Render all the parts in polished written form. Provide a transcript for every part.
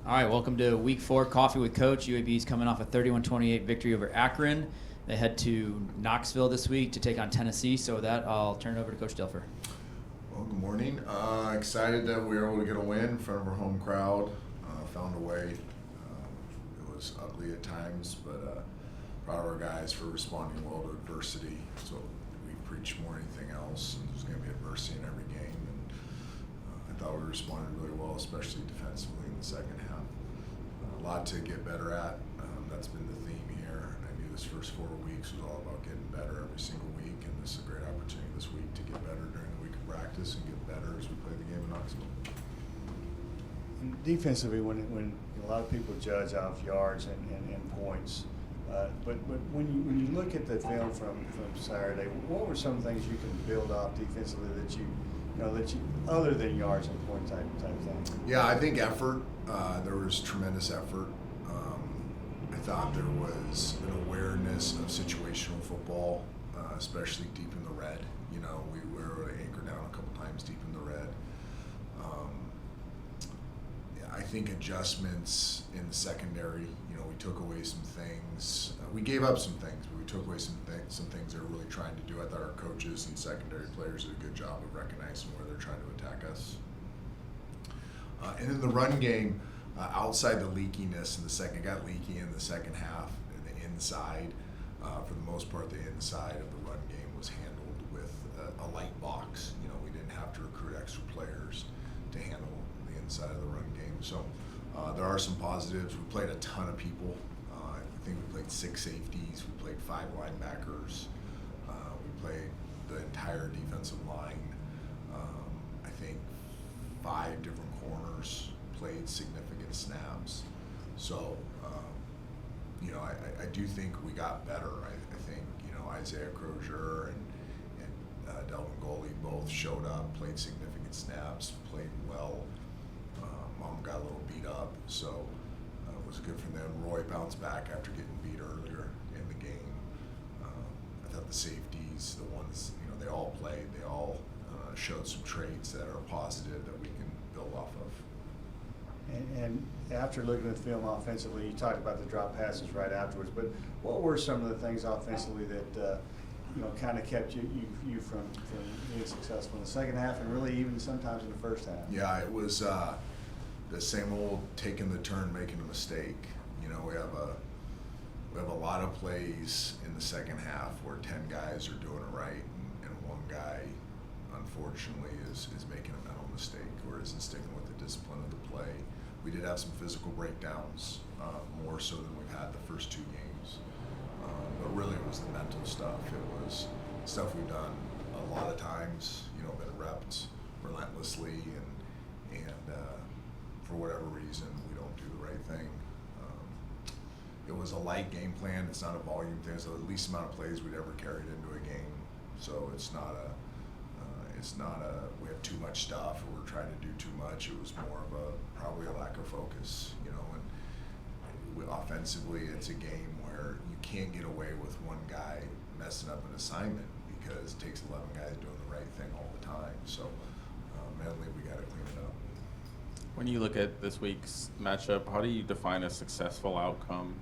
All right, welcome to Week 4 Coffee with Coach. UAB's coming off a 31-28 victory over Akron. They head to Knoxville this week to take on Tennessee. So with that, I'll turn it over to Coach Dilfer. Well, good morning. Excited that we were able to get a win in front of our home crowd. Found a way. It was ugly at times, but proud of our guys for responding well to adversity. So we preach more than anything else, and there's going to be adversity in every game. And I thought we responded really well, especially defensively in the second half. A lot to get better at. That's been the theme here. I knew this first 4 weeks was all about getting better every single week, and this is a great opportunity this week to get better during the week of practice and get better as we play the game in Knoxville. And defensively, when a lot of people judge off yards and points, but when you look at the film from Saturday, what were some things you can build off defensively that you other than yards and point type thing? Yeah, I think effort. There was tremendous effort. I thought there was an awareness of situational football, especially deep in the red. You know, we were anchored down a couple times deep in the red. I think adjustments in the secondary. You know, we took away some things. We gave up some things, but we took away some things they were really trying to do. I thought our coaches and secondary players did a good job of recognizing where they're trying to attack us. And in the run game, outside the leakiness in the second, it got leaky in the second half. And the inside, for the most part, the inside of the run game was handled with a light box. You know, we didn't have to recruit extra players to handle the inside of the run game. So there are some positives. We played a ton of people. I think we played 6 safeties. We played 5 linebackers. We played the entire defensive line. I think 5 different corners played significant snaps. So, you know, I do think we got better. I think, you know, Isaiah Crozier and Delvin Goley both showed up, played significant snaps, played well. Mom got a little beat up, so it was good for them. Roy bounced back after getting beat earlier in the game. I thought the safeties, the ones, you know, they all played. They all showed some traits that are positive that we can build off of. And after looking at the film offensively, you talked about the drop passes right afterwards, but what were some of the things offensively that kind of kept you from being successful in the second half and really even sometimes in the first half? Yeah, it was the same old taking the turn, making a mistake. You know, we have a lot of plays in the second half where 10 guys are doing it right and one guy, unfortunately, is making a mental mistake or isn't sticking with the discipline of the play. We did have some physical breakdowns, more so than we've had the first 2 games. But really it was the mental stuff. It was stuff we've done a lot of times, you know, been repped relentlessly and for whatever reason we don't do the right thing. It was a light game plan. It's not a volume thing. It's the least amount of plays we'd ever carried into a game. So it's not a we have too much stuff or we're trying to do too much. It was more of probably a lack of focus, you know. And offensively, it's a game where you can't get away with one guy messing up an assignment because it takes 11 guys doing the right thing all the time. So mentally, we got to clean it up. When you look at this week's matchup, how do you define a successful outcome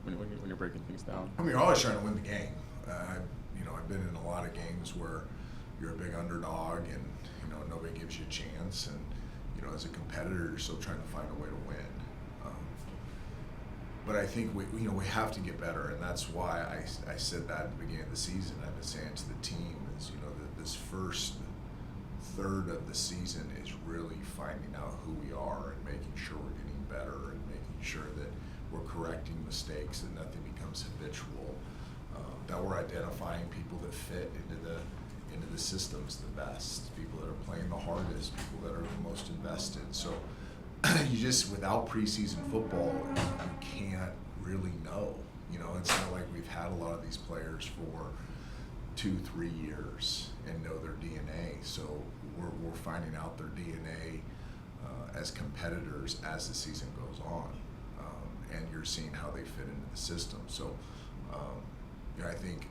when you're breaking things down? I mean, you're always trying to win the game. I've been in a lot of games where you're a big underdog and, you know, nobody gives you a chance. And, you know, as a competitor, you're still trying to find a way to win. But I think we have to get better, and that's why I said that at the beginning of the season. I've been saying to the team is, you know, that this first third of the season is really finding out who we are and making sure we're getting better and making sure that we're correcting mistakes, that nothing becomes habitual, that we're identifying people that fit into the systems the best, people that are playing the hardest, people that are the most invested. So you just, without preseason football, you can't really know. You know, it's not like we've had a lot of these players for 2-3 years and know their DNA. So we're finding out their DNA as competitors as the season goes on, and you're seeing how they fit into the system. So I think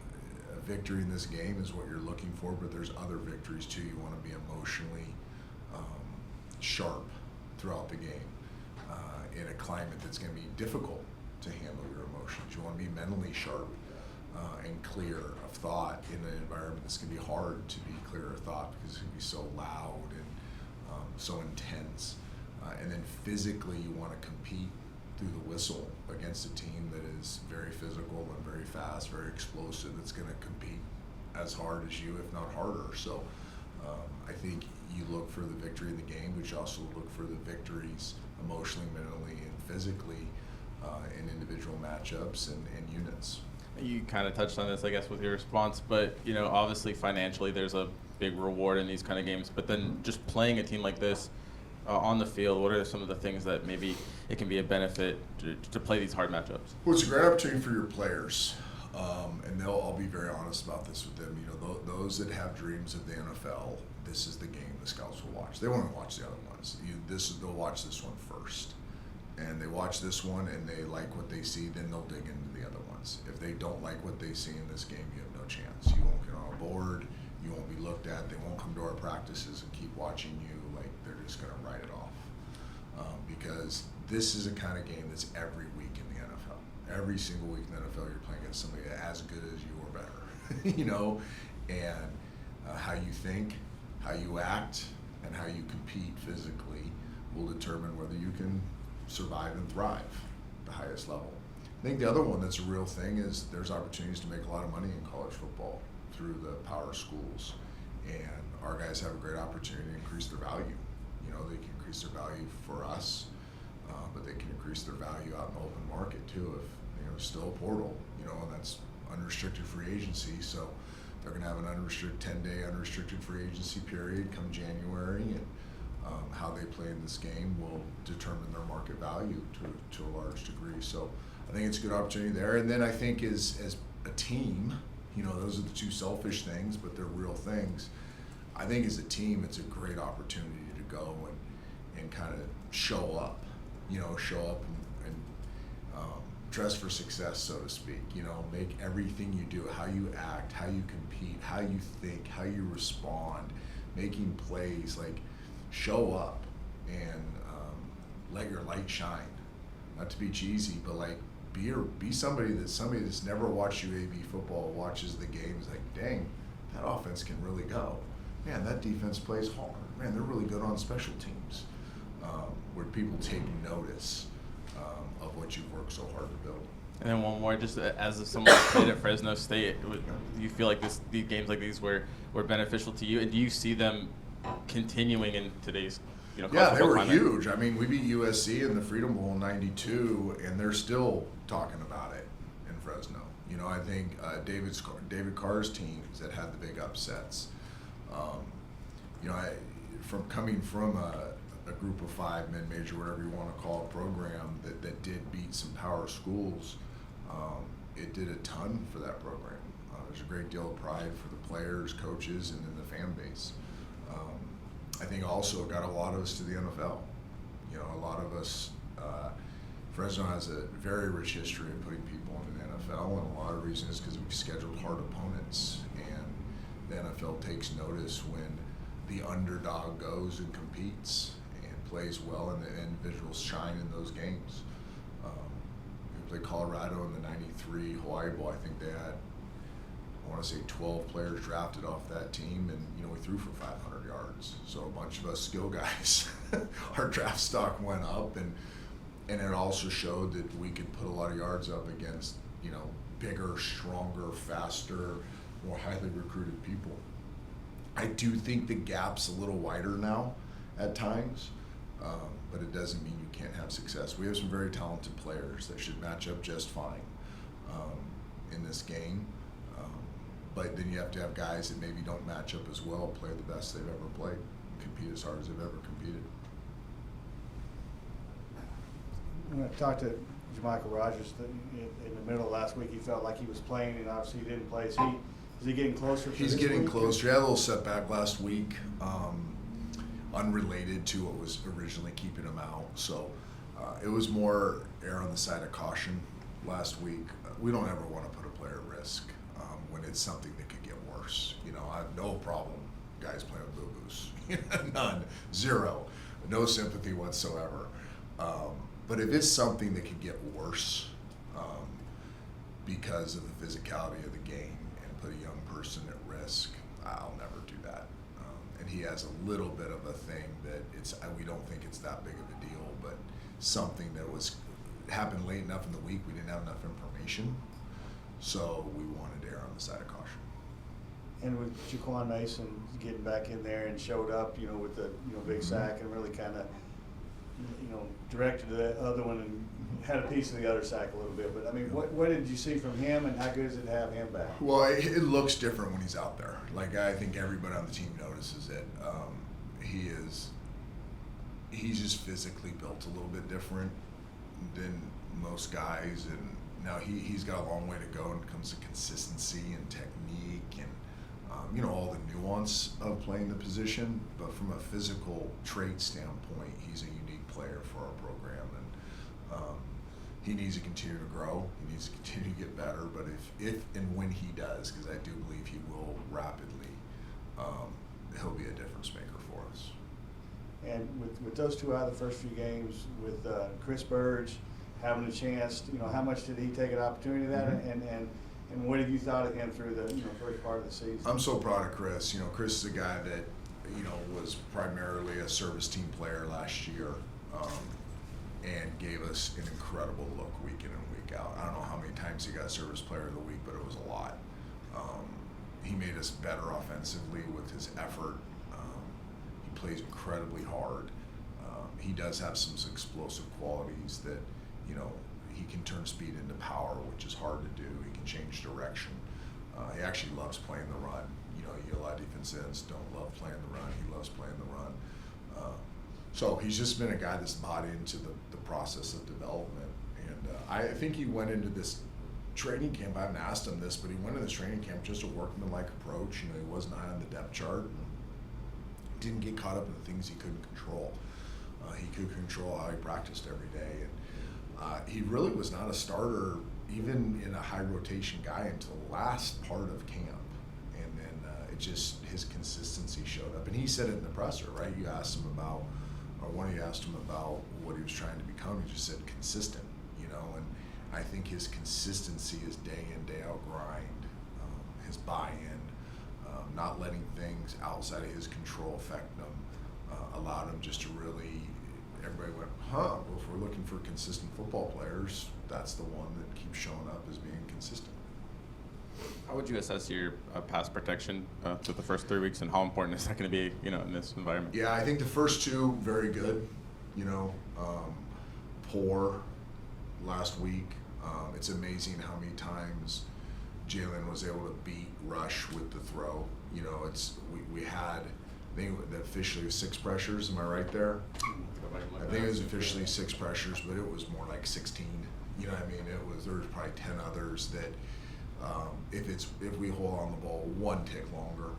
a victory in this game is what you're looking for, but there's other victories too. You want to be emotionally sharp throughout the game in a climate that's going to be difficult to handle your emotions. You want to be mentally sharp and clear of thought in an environment that's going to be hard to be clear of thought because it's going to be so loud and so intense. And then physically, you want to compete through the whistle against a team that is very physical and very fast, very explosive, that's going to compete as hard as you, if not harder. So I think you look for the victory in the game, but you also look for the victories emotionally, mentally, and physically in individual matchups and units. You kind of touched on this, I guess, with your response, but obviously financially there's a big reward in these kind of games, but then just playing a team like this on the field, what are some of the things that maybe it can be a benefit to play these hard matchups? Well, it's a great opportunity for your players, and I'll be very honest about this with them. Those that have dreams of the NFL, this is the game the scouts will watch. They won't watch the other ones. They'll watch this one first. And they watch this one and they like what they see, then they'll dig into the other ones. If they don't like what they see in this game, you have no chance. You won't get on a board, you won't be looked at, they won't come to our practices and keep watching you, like they're just going to write it off. Because this is a kind of game that's every week in the NFL. Every single week in the NFL, you're playing against somebody as good as you or better. And how you think, how you act, and how you compete physically will determine whether you can survive and thrive at the highest level. I think the other one that's a real thing is there's opportunities to make a lot of money in college football through the power schools, and our guys have a great opportunity to increase their value. They can increase their value for us, but they can increase their value out in the open market too if there's still a portal, and that's unrestricted free agency, so they're going to have an 10-day unrestricted free agency period come January, and how they play in this game will determine their market value to a large degree. So I think it's a good opportunity there. And then I think as a team, those are the two selfish things, but they're real things. I think as a team, it's a great opportunity to go and kind of show up, and dress for success, so to speak. Make everything you do, how you act, how you compete, how you think, how you respond, making plays, like show up and let your light shine. Not to be cheesy, but like be somebody that's never watched UAB football, watches the games, like, dang, that offense can really go. Man, that defense plays hard. Man, they're really good on special teams. Where people take notice of what you've worked so hard to build. And then one more, just as someone who played at Fresno State, do you feel like these games like these were beneficial to you? And do you see them continuing in today's Yeah, they were climate? huge. I mean, we beat USC in the Freedom Bowl in '92, and they're still talking about it in Fresno. I think David Carr's teams that had the big upsets. From coming from a group of 5 mid-major, whatever you want to call it, program that did beat some power schools, it did a ton for that program. There's a great deal of pride for the players, coaches, and then the fan base. I think also it got a lot of us to the NFL. A lot of us, Fresno has a very rich history of putting people in the NFL, and a lot of reasons is because we scheduled hard opponents, and the NFL takes notice when the underdog goes and competes and plays well, and the individuals shine in those games. We played Colorado in the '93 Hawaii Bowl. I think they had, I want to say, 12 players drafted off that team, and we threw for 500 yards. So a bunch of us skill guys, our draft stock went up, and it also showed that we could put a lot of yards up against bigger, stronger, faster, more highly recruited people. I do think the gap's a little wider now at times, but it doesn't mean you can't have success. We have some very talented players that should match up just fine in this game. But then you have to have guys that maybe don't match up as well, play the best they've ever played, compete as hard as they've ever competed. When I talked to Jermichael Rogers in the middle of last week, he felt like he was playing, and obviously he didn't play. Is he getting closer? He's getting closer. He had a little setback last week, unrelated to what was originally keeping him out. So it was more err on the side of caution last week. We don't ever want to put a player at risk when it's something that could get worse. I have no problem guys playing with boo-boos. None. Zero. No sympathy whatsoever. But if it's something that could get worse because of the physicality of the game and put a young person at risk, I'll never do that. And he has a little bit of a thing that we don't think it's that big of a deal, but something that happened late enough in the week, we didn't have enough information, so we wanted to err on the side of caution. And with Jaquan Mason getting back in there and showed up, with the big sack and really kind of directed the other one and had a piece of the other sack a little bit. But I mean, what did you see from him, and how good is it to have him back? Well, it looks different when he's out there. Like, I think everybody on the team notices it. He's just physically built a little bit different than most guys, and now he's got a long way to go when it comes to consistency and technique and all the nuance of playing the position. But from a physical trait standpoint, he's a unique player for our program, and he needs to continue to grow. He needs to continue to get better. But if and when he does, because I do believe he will rapidly, he'll be a difference maker for us. And with those two out of the first few games, with Chris Burge having a chance, how much did he take an opportunity of that, and what have you thought of him through the first part of the season? I'm so proud of Chris. Chris is a guy that was primarily a service team player last year, and gave us an incredible look week in and week out. I don't know how many times he got Service Player of the Week, but it was a lot. He made us better offensively with his effort. He plays incredibly hard. He does have some explosive qualities that, he can turn speed into power, which is hard to do. He can change direction. He actually loves playing the run. A lot of defensive ends don't love playing the run. He loves playing the run. So he's just been a guy that's bought into the process of development. And I think he went into this training camp, I haven't asked him this, but he went into this training camp just a workman-like approach. He wasn't high on the depth chart. And didn't get caught up in the things he couldn't control. He could control how he practiced every day. And he really was not a starter, even in a high rotation guy, until the last part of camp. And then his consistency showed up. And he said it in the presser, right? You asked him about, or one of you asked him about what he was trying to become. He just said consistent, and I think his consistency, his day in, day out grind, his buy-in, not letting things outside of his control affect him, allowed him just to really, everybody went, well, if we're looking for consistent football players, that's the one that keeps showing up as being consistent. How would you assess your pass protection through the first 3 weeks, and how important is that going to be, in this environment? Yeah, I think the first two, very good. Poor last week. It's amazing how many times Jalen was able to beat rush with the throw. We had, I think officially 6 pressures. Am I right there? I think it was officially 6 pressures, but it was more like 16. There was probably 10 others that. If we hold on the ball one tick longer,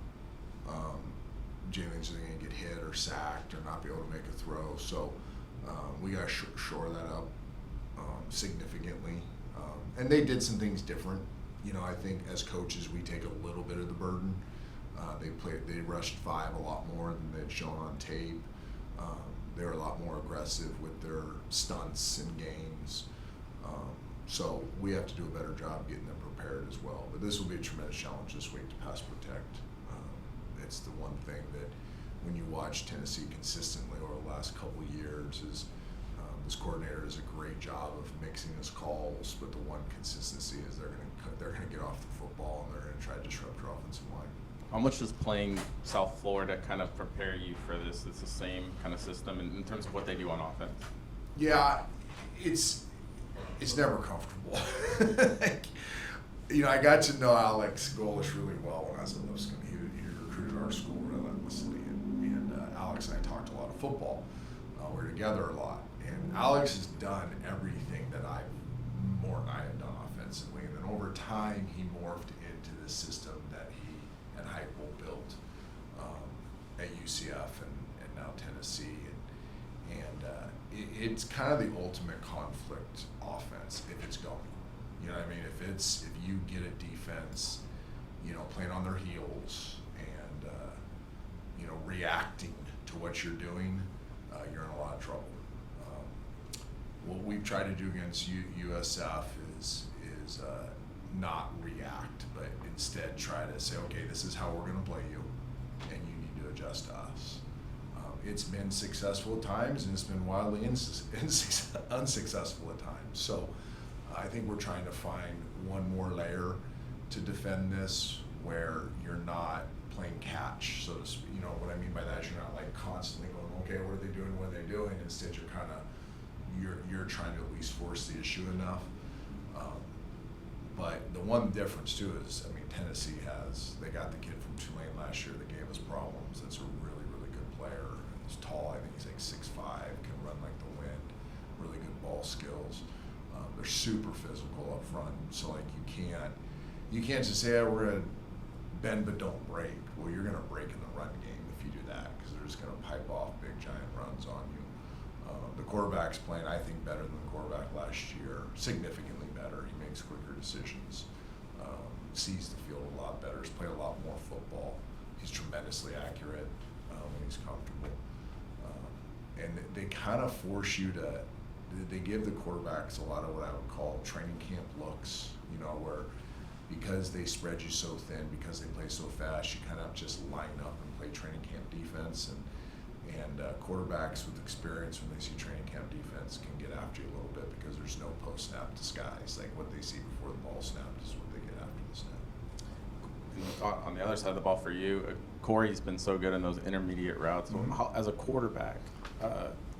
Jalen's going to get hit or sacked or not be able to make a throw. So we got to shore that up significantly. And they did some things different. I think as coaches we take a little bit of the burden. They rushed 5 a lot more than they'd shown on tape. They were a lot more aggressive with their stunts and games. So we have to do a better job getting them prepared as well. But this will be a tremendous challenge this week to pass protect. It's the one thing that when you watch Tennessee consistently over the last couple of years is this coordinator does a great job of mixing his calls, but the one consistency is they're going to get off the football and they're going to try to disrupt your offensive line. How much does playing South Florida kind of prepare you for this? It's the same kind of system in terms of what they do on offense. Yeah, it's never comfortable. I got to know Alex Golish really well when I was at Lipscomb. He recruited our school relentlessly, and Alex and I talked a lot of football. We were together a lot, and Alex has done everything that more than I have done offensively, and then over time he morphed into the system that he and Heupel built at UCF and now Tennessee, and it's kind of the ultimate conflict offense if it's going. If you get a defense, playing on their heels and reacting to what you're doing, you're in a lot of trouble. we've tried to do against USF is not react, but instead try to say, okay, this is how we're going to play you, and you need to adjust to us. It's been successful at times, and it's been wildly unsuccessful at times. So I think we're trying to find one more layer to defend this, where you're not playing catch, so to speak. You know what I mean by that is you're not like constantly going, okay, what are they doing, what are they doing? Instead, you're kind of you're trying to at least force the issue enough. But the one difference too is, I mean, Tennessee they got the kid from Tulane last year that gave us problems. That's a really, really good player. He's tall. I think he's like 6'5", can run like the wind. Really good ball skills. They're super physical up front. So like you can't just say, oh, we're gonna bend but don't break. Well, you're gonna break in the run game if you do that, because they're just gonna pipe off big giant runs on you. The quarterback's playing, I think, better than the quarterback last year, significantly better. He makes quicker decisions, sees the field a lot better, he's played a lot more football. He's tremendously accurate when he's comfortable. And they kind of force you to, they give the quarterbacks a lot of what I would call training camp looks, you know, where because they spread you so thin, because they play so fast, you kind of just line up and play training camp defense. And quarterbacks with experience, when they see training camp defense, can get after you a little bit, because there's no post-snap disguise. Like what they see before the ball snapped is what they get after the snap. On the other side of the ball for you, Corey's been so good in those intermediate routes. Mm-hmm. How, as a quarterback,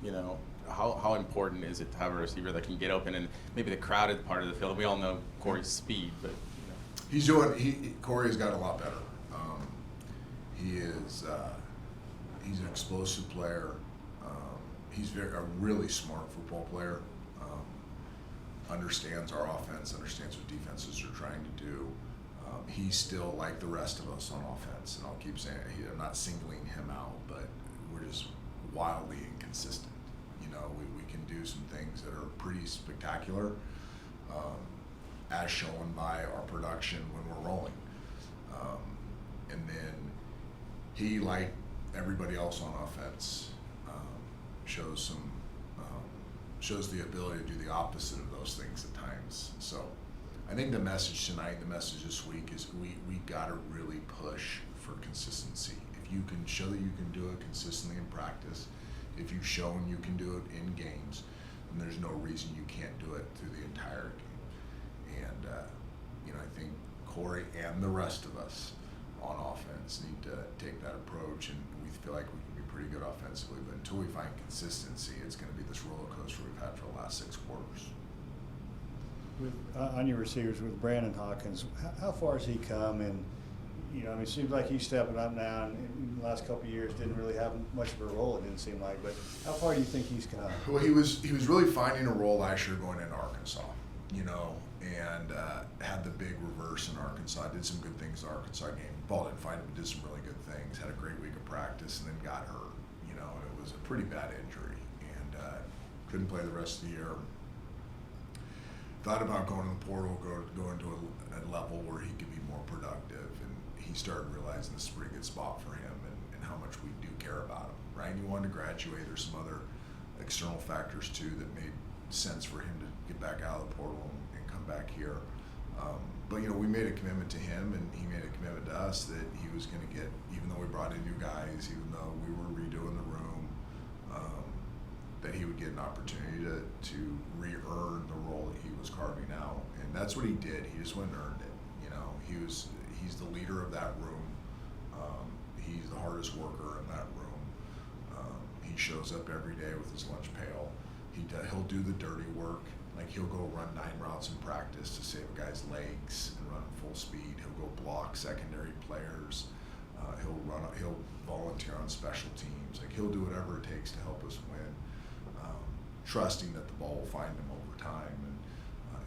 you know, how important is it to have a receiver that can get open in maybe the crowded part of the field? We all know Corey's speed, but you know. Corey's got a lot better. He's an explosive player. He's a really smart football player. Understands our offense, understands what defenses are trying to do. He's still like the rest of us on offense, and I'll keep saying it. I'm not singling him out, but we're just wildly inconsistent. You know, we can do some things that are pretty spectacular, as shown by our production when we're rolling. And then he, like everybody else on offense, shows the ability to do the opposite of those things at times. So I think the message tonight, the message this week is we got to really push for consistency. If you can show that you can do it consistently in practice, if you've shown you can do it in games, then there's no reason you can't do it through the entire game. And you know, I think Corey and the rest of us on offense need to take that approach, and we feel like we can be pretty good offensively, but until we find consistency, it's going to be this roller coaster we've had for the last 6 quarters. On your receivers with Brandon Hawkins, how far has he come? And you know, I mean, it seems like he's stepping up now, and in the last couple of years didn't really have much of a role. It didn't seem like, but how far do you think he's come? Well, he was really finding a role last year going into Arkansas, you know, and had the big reverse in Arkansas. Did some good things in the Arkansas game. Ball didn't find him, did some really good things. Had a great week of practice, and then got hurt. You know, it was a pretty bad injury, and couldn't play the rest of the year. Thought about going to the portal, going to a level where he could be more productive, and he started realizing this is a pretty good spot for him, and how much we do care about him, right? And he wanted to graduate. There's some other external factors too that made sense for him to get back out of the portal and come back here. But you know, we made a commitment to him, and he made a commitment to us that he was going to get, even though we brought in new guys, even though we were redoing the room, that he would get an opportunity to re-earn the role that he was carving out. And that's what he did. He just went and earned it. You know, he's the leader of that room. He's the hardest worker in that room. He shows up every day with his lunch pail. He'll do the dirty work. Like, he'll go run 9 routes in practice to save a guy's legs and run full speed. He'll go block secondary players. He'll volunteer on special teams. Like, he'll do whatever it takes to help us win, trusting that the ball will find him over time. And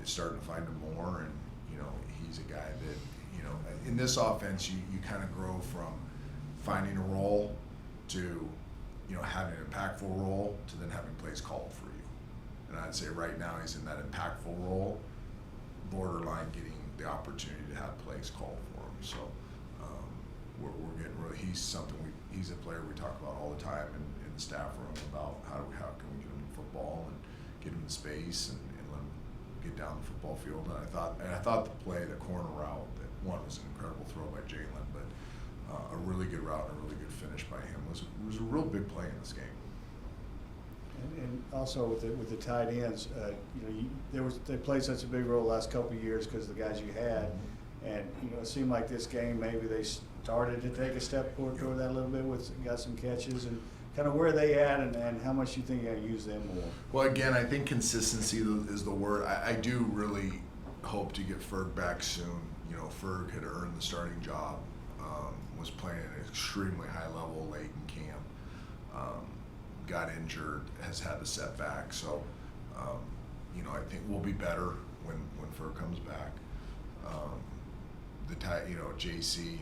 it's starting to find him more. And you know, he's a guy that, you know, in this offense, you kind of grow from finding a role to, you know, having an impactful role to then having plays called for you. And I'd say right now he's in that impactful role, borderline getting the opportunity to have plays called for him. So we're getting really, he's a player we talk about all the time in the staff room about how can we get him in football, and get him in space and let him get down the football field. And I thought the play, the corner route, that one was an incredible throw by Jalen, but a really good route and a really good finish by him was a real big play in this game. And also with the tight ends, they played such a big role the last couple of years because of the guys you had, and it seemed like this game maybe they started to take a step toward that a little bit got some catches, and kind of where they at and how much you think you got to use them more. Well, again, I think consistency is the word. I do really hope to get Ferg back soon. Ferg had earned the starting job, was playing at an extremely high level late in camp. Got injured, has had a setback, so I think we'll be better when Ferg comes back. JC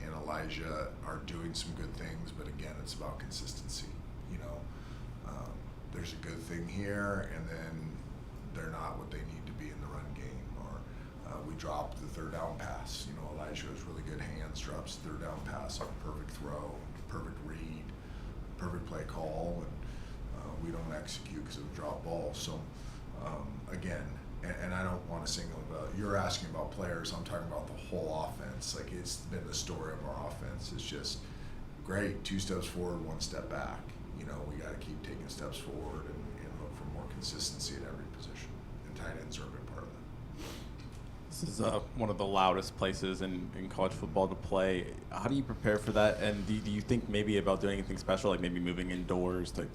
and Elijah are doing some good things, but again, it's about consistency. There's a good thing here, and then they're not what they need to be in the run game. Or we dropped the third down pass. Elijah has really good hands, drops the third down pass on a perfect throw, perfect read, perfect play call, and we don't execute because of a drop ball. So again, and I don't want to single about, you're asking about players, I'm talking about the whole offense. Like, it's been the story of our offense. It's just great, 2 steps forward, 1 step back. We got to keep taking steps forward and look for more consistency at every position. And tight ends are a big part of that. This is one of the loudest places in college football to play. How do you prepare for that? And do you think maybe about doing anything special, like maybe moving indoors to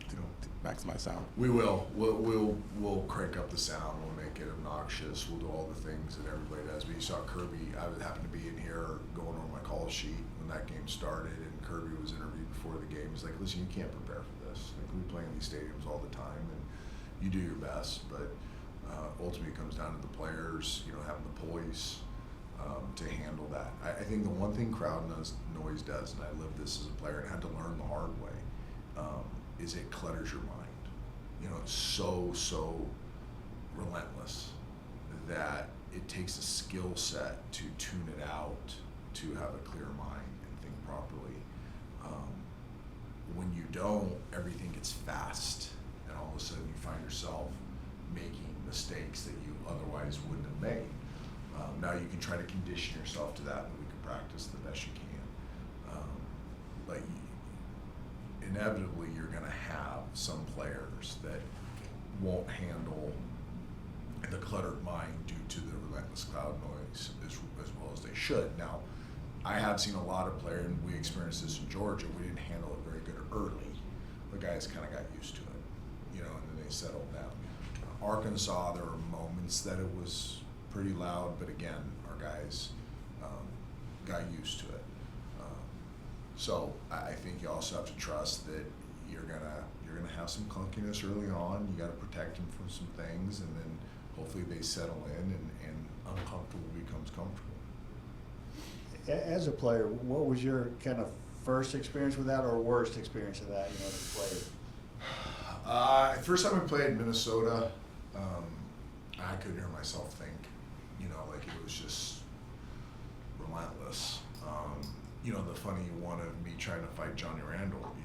maximize sound? We will. We'll crank up the sound. We'll make it obnoxious. We'll do all the things that everybody does. But you saw Kirby. I would happen to be in here going over my call sheet when that game started, and Kirby was interviewed before the game. He's like, "Listen, you can't prepare for this. Like, we play in these stadiums all the time, and you do your best, but ultimately it comes down to the players, having the poise to handle that." I think the one thing crowd noise does, and I lived this as a player and had to learn the hard way, is it clutters your mind. It's so relentless that it takes a skill set to tune it out, to have a clear mind and think properly. When you don't, everything gets fast, and all of a sudden you find yourself making mistakes that you otherwise wouldn't have made. Now you can try to condition yourself to that, but we can practice the best you can. But inevitably you're going to have some players that won't handle the cluttered mind due to the relentless cloud noise as well as they should. Now, I have seen a lot of players, and we experienced this in Georgia, we didn't handle it very good early. The guys kind of got used to it, and then they settled down. Arkansas, there were moments that it was pretty loud, but again, our guys got used to it. So I think you also have to trust that you're gonna have some clunkiness early on. You got to protect them from some things, and then hopefully they settle in, and uncomfortable becomes comfortable. As a player, what was your kind of first experience with that, or worst experience of that? As a player. First time I played in Minnesota, I couldn't hear myself think. Like, it was just relentless. The funny one of me trying to fight Johnny Randall,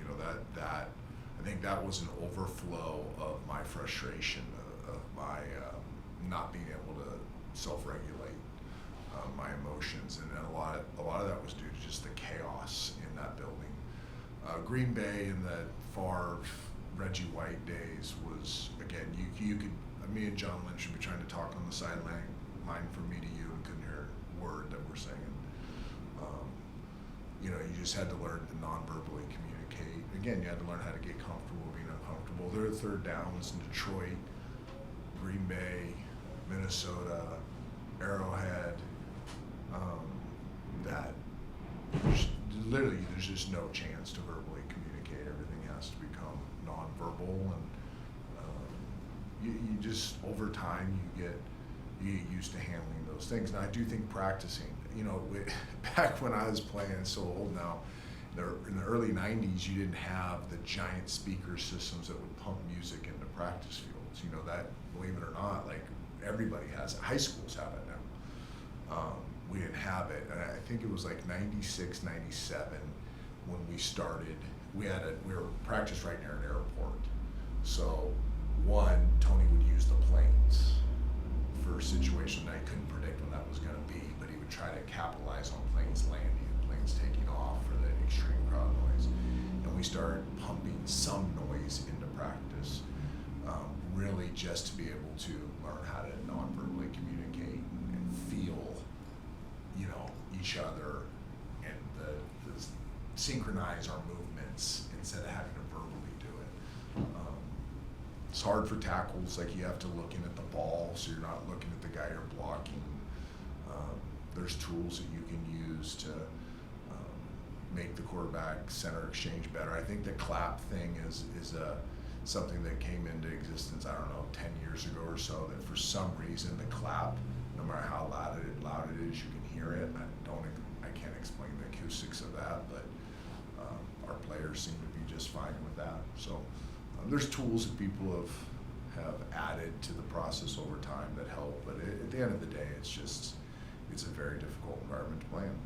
that I think that was an overflow of my frustration, of my not being able to self-regulate my emotions, and a lot of that was due to just the chaos in that building. Green Bay in the Favre, Reggie White days was, again, you could, me and John Lynch would be trying to talk on the sideline, from me to you, and couldn't hear a word that we're saying. You just had to learn to non-verbally communicate. Again, you had to learn how to get comfortable being uncomfortable. There are third downs in Detroit, Green Bay, Minnesota, Arrowhead, that there's just no chance to verbally communicate. Everything has to become non-verbal, and you just, over time, you get used to handling those things. And I do think practicing, back when I was playing, so old now, in the early 90s, you didn't have the giant speaker systems that would pump music into practice fields. That, believe it or not, like, everybody has it. High schools have it now. We didn't have it, and I think it was like 96, 97 when we started. We were practice right near an airport, so one, Tony would use the planes for a situation that I couldn't predict when that was going to be, but he would try to capitalize on planes landing, planes taking off for the extreme crowd noise. And we started pumping some noise into practice, really just to be able to learn how to non-verbally communicate and feel, each other and the synchronize our movements instead of having to verbally do it. It's hard for tackles, like you have to look in at the ball, so you're not looking at the guy you're blocking. There's tools that you can use to make the quarterback center exchange better. I think the clap thing is something that came into existence, 10 years ago or so, that for some reason the clap, no matter how loud it is, you can hear it. I can't explain the acoustics of that, but our players seem to be just fine with that. So there's tools that people have added to the process over time that help, but at the end of the day, it's a very difficult environment to play in.